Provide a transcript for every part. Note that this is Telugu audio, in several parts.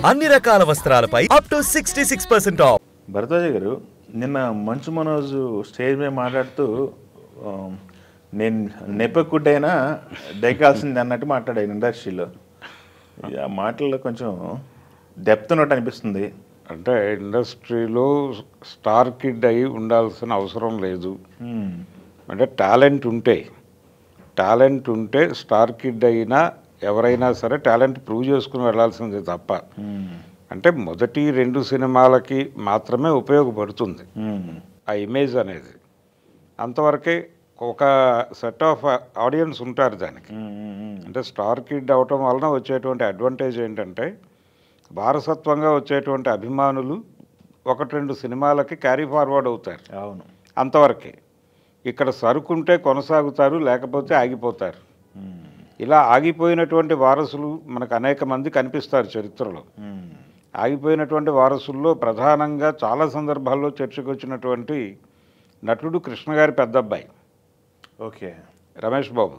అన్ని రకాల వస్త్రాలపై అప్ టు 66% ఆఫ్. భరద్వాజ గారు నిన్న మంచు మనోజ్ స్టేజ్ మీద మాట్లాడుతూ నేను నెప్పకుడ్డైనా డైకాల్సింది అన్నట్టు మాట్లాడాను ఇండస్ట్రీలో. ఆ మాటల్లో కొంచెం డెప్త్ ఉన్నట్టు అనిపిస్తుంది. అంటే ఇండస్ట్రీలో స్టార్ కిడ్ అయి ఉండాల్సిన అవసరం లేదు. అంటే టాలెంట్ ఉంటే స్టార్ కిడ్ అయినా ఎవరైనా సరే టాలెంట్ ప్రూవ్ చేసుకుని వెళ్ళాల్సిందే తప్ప అంటే మొదటి 2 సినిమాలకి మాత్రమే ఉపయోగపడుతుంది ఆ ఇమేజ్ అనేది. అంతవరకే ఒక సెట్ ఆఫ్ ఆడియన్స్ ఉంటారు దానికి. అంటే స్టార్ కిడ్ అవటం వలన వచ్చేటువంటి అడ్వాంటేజ్ ఏంటంటే వారసత్వంగా వచ్చేటువంటి అభిమానులు 1-2 సినిమాలకి క్యారీ ఫార్వర్డ్ అవుతారు. అవును, అంతవరకే. ఇక్కడ సరుకుంటే కొనసాగుతారు, లేకపోతే ఆగిపోతారు. ఇలా ఆగిపోయినటువంటి వారసులు మనకు అనేక మంది కనిపిస్తారు చరిత్రలో. ఆగిపోయినటువంటి వారసుల్లో ప్రధానంగా చాలా సందర్భాల్లో చర్చకు వచ్చినటువంటి నటుడు కృష్ణ గారి పెద్దబ్బాయి. ఓకే, రమేష్ బాబు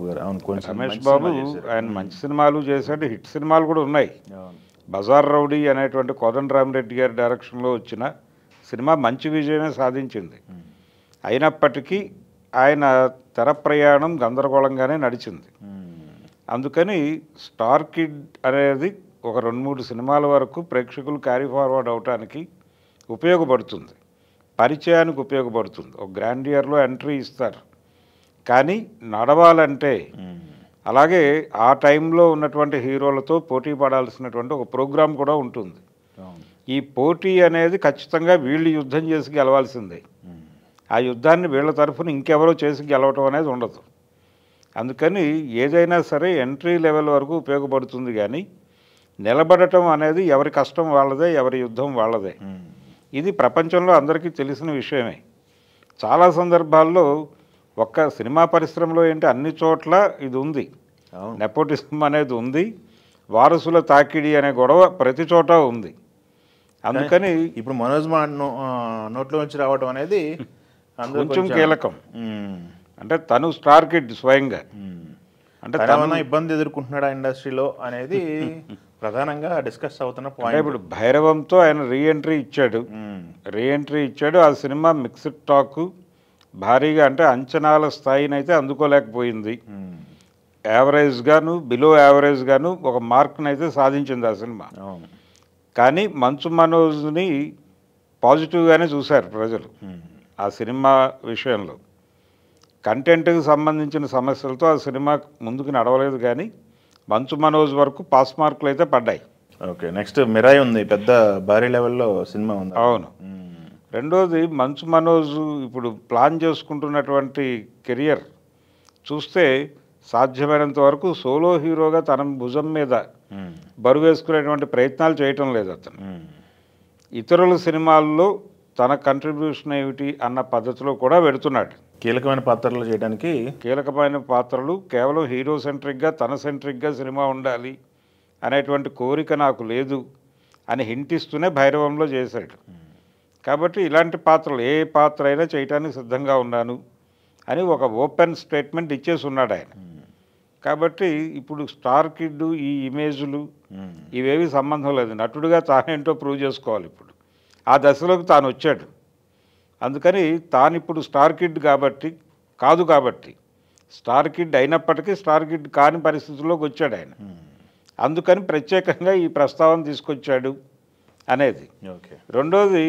గారు. అవును, రమేష్ బాబు ఆయన మంచి సినిమాలు చేశాడు, హిట్ సినిమాలు కూడా ఉన్నాయి. బజార్ రౌడీ అనేటువంటి కోదండరామిరెడ్డి గారి డైరెక్షన్లో వచ్చిన సినిమా మంచి విజయమే సాధించింది. అయినప్పటికీ ఆయన తెర ప్రయాణం గందరగోళంగానే నడిచింది. అందుకని స్టార్ కిడ్ అనేది ఒక 2-3 సినిమాల వరకు ప్రేక్షకులు క్యారీ ఫార్వర్డ్ అవటానికి ఉపయోగపడుతుంది, పరిచయానికి ఉపయోగపడుతుంది. ఒక గ్రాండియర్లో ఎంట్రీ ఇస్తారు, కానీ నడవాలంటే అలాగే ఆ టైంలో ఉన్నటువంటి హీరోలతో పోటీ పడాల్సినటువంటి ఒక ప్రోగ్రాం కూడా ఉంటుంది. ఈ పోటీ అనేది ఖచ్చితంగా వీళ్ళు యుద్ధం చేసి గెలవాల్సిందే. ఆ యుద్ధాన్ని వీళ్ళ తరఫున ఇంకెవరో చేసి గెలవటం అనేది ఉండదు. అందుకని ఏదైనా సరే ఎంట్రీ లెవెల్ వరకు ఉపయోగపడుతుంది, కానీ నిలబడటం అనేది ఎవరి కష్టం వాళ్ళదే, ఎవరి యుద్ధం వాళ్ళదే. ఇది ప్రపంచంలో అందరికీ తెలిసిన విషయమే. చాలా సందర్భాల్లో ఒక్క సినిమా పరిశ్రమలో ఏంటి అన్ని చోట్ల ఇది ఉంది, నెపోటిజం అనేది ఉంది, వారసుల తాకిడి అనే గొడవ ప్రతి చోట ఉంది. అందుకని ఇప్పుడు మనోజ్ నోట్లో నుంచి రావడం అనేది కొంచెం కీలకం. అంటే తను స్టార్ కిడ్ స్వయంగా, అంటే తన ఇబ్బంది ఎదుర్కొంటున్నాడు ఇండస్ట్రీలో అనేది ప్రధానంగా డిస్కస్ అవుతున్న పాయింట్. ఇప్పుడు భైరవంతో ఆయన రీఎంట్రీ ఇచ్చాడు. ఆ సినిమా మిక్స్డ్ టాక్ భారీగా, అంటే అంచనాల స్థాయిని అయితే అందుకోలేకపోయింది. యావరేజ్గాను బిలో యావరేజ్గాను ఒక మార్క్ని అయితే సాధించింది ఆ సినిమా. కానీ మంచు మనోజ్ని పాజిటివ్గానే చూశారు ప్రజలు. ఆ సినిమా విషయంలో కంటెంట్కి సంబంధించిన సమస్యలతో ఆ సినిమా ముందుకు నడవలేదు, కానీ మంచు మనోజ్ వరకు పాస్ మార్కులు అయితే పడ్డాయి. ఓకే, నెక్స్ట్ మిరాయి ఉంది, పెద్ద భారీ లెవెల్లో సినిమా ఉంది. అవును. రెండోది మంచు మనోజ్ ఇప్పుడు ప్లాన్ చేసుకుంటున్నటువంటి కెరియర్ చూస్తే సాధ్యమైనంత వరకు సోలో హీరోగా తన భుజం మీద బరువు వేసుకునేటువంటి ప్రయత్నాలు చేయటం లేదు అతను. ఇతరుల సినిమాల్లో తన కంట్రిబ్యూషన్ ఏమిటి అన్న పద్ధతిలో కూడా పెడుతున్నాడు. కీలకమైన పాత్రలు చేయడానికి కీలకమైన పాత్రలు కేవలం హీరో సెంట్రిక్గా, తన సెంట్రిక్గా సినిమా ఉండాలి అనేటువంటి కోరిక నాకు లేదు అని హింటిస్తూనే భైరవంలో చేశాడు. కాబట్టి ఇలాంటి పాత్రలు ఏ పాత్ర అయినా చేయడానికి సిద్ధంగా ఉన్నాను అని ఒక ఓపెన్ స్టేట్మెంట్ ఇచ్చేసి ఉన్నాడు ఆయన. కాబట్టి ఇప్పుడు స్టార్ కిడ్ ఈ ఇమేజ్లు ఇవేవి సంబంధం లేదు, నటుడుగా తానేంటో ప్రూవ్ చేసుకోవాలి. ఇప్పుడు ఆ దశలోకి తాను వచ్చాడు. అందుకని తాను ఇప్పుడు స్టార్ కిడ్ కాబట్టి స్టార్ కిడ్ అయినప్పటికీ స్టార్ కిడ్ కాని పరిస్థితుల్లోకి వచ్చాడు ఆయన. అందుకని ప్రత్యేకంగా ఈ ప్రస్తావన తీసుకొచ్చాడు అనేది. రెండోది,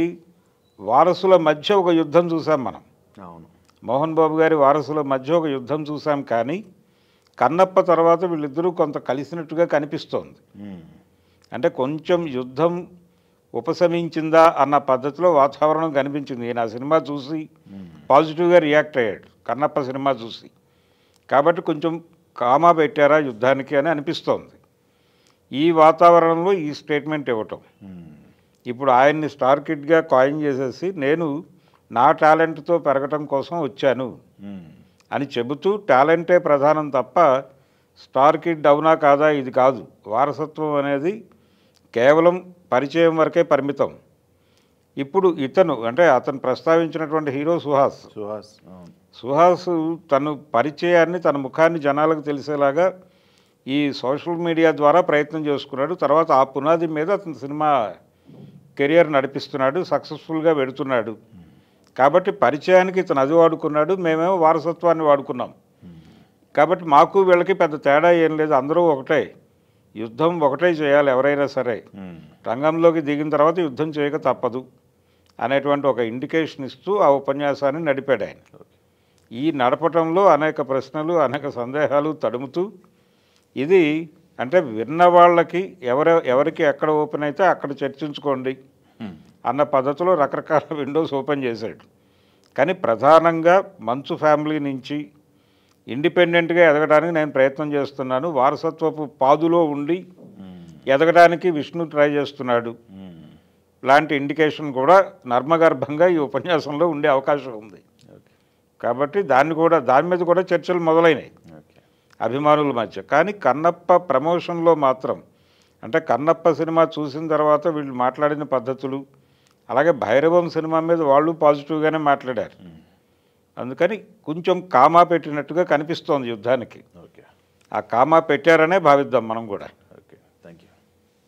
వారసుల మధ్య ఒక యుద్ధం చూసాం మనం. మోహన్ బాబు గారి వారసుల మధ్య ఒక యుద్ధం చూసాం, కానీ కన్నప్ప తర్వాత వీళ్ళిద్దరూ కొంత కలిసినట్టుగా కనిపిస్తోంది. అంటే కొంచెం యుద్ధం ఉపశమించిందా అన్న పద్ధతిలో వాతావరణం కనిపించింది. ఈయన ఆ సినిమా చూసి పాజిటివ్గా రియాక్ట్ అయ్యాడు, కన్నప్ప సినిమా చూసి. కాబట్టి కొంచెం కామా పెట్టారా యుద్ధానికి అని అనిపిస్తోంది. ఈ వాతావరణంలో ఈ స్టేట్మెంట్ ఇవ్వటం, ఇప్పుడు ఆయన్ని స్టార్ కిడ్గా కాయిన్ చేసేసి నేను నా టాలెంట్తో పెరగటం కోసం వచ్చాను అని చెబుతూ టాలెంటే ప్రధానం తప్ప స్టార్ కిడ్ అవునా కాదా ఇది కాదు. వారసత్వం అనేది కేవలం పరిచయం వరకే పరిమితం. ఇప్పుడు ఇతను అంటే అతను ప్రస్తావించినటువంటి హీరో సుహాస్ తను పరిచయాన్ని, తన ముఖాన్ని జనాలకు తెలిసేలాగా ఈ సోషల్ మీడియా ద్వారా ప్రయత్నం చేసుకున్నాడు. తర్వాత ఆ పునాది మీద అతను సినిమా కెరియర్ నడిపిస్తున్నాడు, సక్సెస్ఫుల్గా వెడుతున్నాడు. కాబట్టి పరిచయానికి ఇతను అది వాడుకున్నాడు, మేమేమో వారసత్వాన్ని వాడుకున్నాం. కాబట్టి మాకు వీళ్ళకి పెద్ద తేడా ఏం లేదు, అందరూ ఒకటే, యుద్ధం ఒకటే చేయాలి ఎవరైనా సరే, రంగంలోకి దిగిన తర్వాత యుద్ధం చేయక తప్పదు అనేటువంటి ఒక ఇండికేషన్ ఇస్తూ ఆ ఉపన్యాసాన్ని నడిపాడు ఆయన. ఈ నడపటంలో అనేక ప్రశ్నలు, అనేక సందేహాలు తడుముతూ, ఇది అంటే విన్న వాళ్ళకి ఎవరికి ఎక్కడ ఓపెన్ అయితే అక్కడ చర్చించుకోండి అన్న పద్ధతిలో రకరకాల విండోస్ ఓపెన్ చేశాడు. కానీ ప్రధానంగా మంచు ఫ్యామిలీ నుంచి ఇండిపెండెంట్గా ఎదగడానికి నేను ప్రయత్నం చేస్తున్నాను, వారసత్వపు పాదులో ఉండి ఎదగడానికి విష్ణు ట్రై చేస్తున్నాడు లాంటి ఇండికేషన్ కూడా నర్మగర్భంగా ఈ ఉపన్యాసంలో ఉండే అవకాశం ఉంది. కాబట్టి దాని మీద కూడా చర్చలు మొదలైనాయి అభిమానుల మధ్య. కానీ కన్నప్ప ప్రమోషన్లో మాత్రం, అంటే కన్నప్ప సినిమా చూసిన తర్వాత వీళ్ళు మాట్లాడిన పద్ధతులు, అలాగే భైరవం సినిమా మీద వాళ్ళు పాజిటివ్గానే మాట్లాడారు. అందుకని కొంచెం కామా పెట్టినట్టుగా కనిపిస్తోంది యుద్ధానికి. ఆ కామా పెట్టారనే భావిద్దాం మనం కూడా.